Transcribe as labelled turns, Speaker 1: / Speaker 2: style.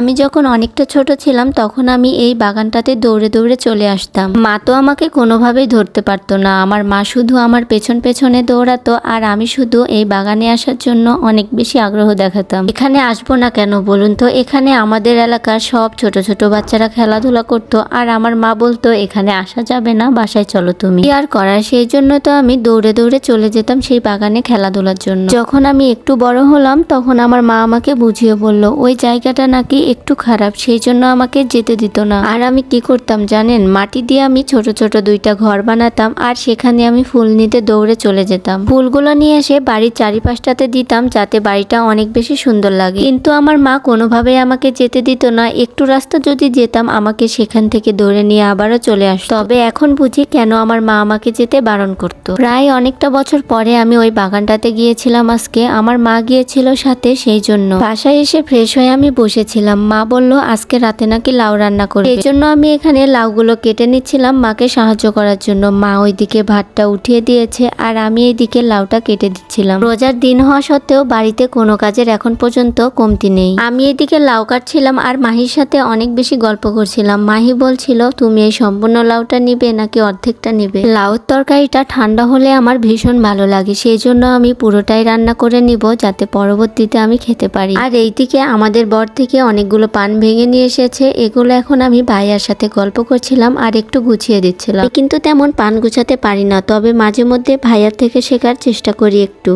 Speaker 1: আমি যখন অনেকটা ছোট ছিলাম তখন আমি এই বাগানটাতে দৌড়ে দৌড়ে চলে আসতাম। মা তো আমাকে কোনোভাবেই ধরতে পারতো না। আমার মা শুধু আমার পেছন পেছনে দৌড়াতো আর আমি শুধু এই বাগানে আসার জন্য অনেক বেশি আগ্রহ দেখাতাম। এখানে আসবো না কেন বলুন তো? এখানে আমাদের এলাকার সব ছোট ছোট বাচ্চারা খেলাধুলা করতো আর আমার মা বলতো এখানে আসা যাবে না, বাসায় চলো তুমি। কি আর করার, সেই জন্য তো আমি দৌড়ে দৌড়ে চলে যেতাম সেই বাগানে খেলাধুলার জন্য। যখন আমি একটু বড় হলাম তখন আমার মা আমাকে বুঝিয়ে বলল ওই জায়গাটা নাকি একটু খারাপ, সেই জন্য আমাকে যেতে দিত না। আর আমি কি করতাম জানেন? মাটি দিয়ে আমি ছোট ছোট দুইটা ঘর বানাতাম আর সেখানে আমি ফুল নিতে দৌড়ে চলে যেতাম। ফুলগুলো নিয়ে এসে বাড়ির চারিপাশটাতে দিতাম যাতে বাড়িটা অনেক বেশি সুন্দর লাগে। কিন্তু আমার মা কোনোভাবেই আমাকে যেতে দিত না। একটু রাস্তা যদি যেতাম আমাকে সেখান থেকে ধরে নিয়ে আবারও চলে আসতো। তবে এখন বুঝি কেন আমার মা আমাকে যেতে বারণ করতো। প্রায় অনেকটা বছর পরে আমি ওই বাগানটাতে গিয়েছিলাম আজকে। আমার মা গিয়েছিল সাথে, সেই জন্য বাসায় এসে ফ্রেশ হয়ে আমি বসেছিলাম। মা বলল আজকে রাতে নাকি লাউ রান্না করবে, এই জন্য আমি এখানে লাউগুলো কেটে নিচ্ছিলাম মাকে সাহায্য করার জন্য। মা ওইদিকে ভাতটা উঠিয়ে দিয়েছে আর আমি এইদিকে লাউটা কেটে দিচ্ছিলাম। রোজার দিন হওয়া সত্ত্বেও বাড়িতে কোনো কাজের এখন পর্যন্ত কমতি নেই। আমি এদিকে লাউ কাটছিলাম আর মাহির সাথে অনেক বেশি গল্প করছিলাম। মাহি বলছিল তুমি এই সম্পূর্ণ লাউটা নিবে নাকি অর্ধেকটা নিবে? লাউর তরকারিটা ঠান্ডা হলে আমার ভীষণ ভালো লাগে, সেই জন্য আমি পুরোটাই রান্না করে নিব যাতে পরবর্তীতে আমি খেতে পারি। আর এইদিকে আমাদের বর থেকে অনেকগুলো পান ভেঙে নিয়ে এসেছে, এগুলো এখন আমি ভাইয়ার সাথে গল্প করছিলাম আর একটু গুছিয়ে দিচ্ছিলাম। কিন্তু তেমন পান গুছাতে পারি না, তবে মাঝে মধ্যে ভাইয়ার থেকে শেখার চেষ্টা করি একটু।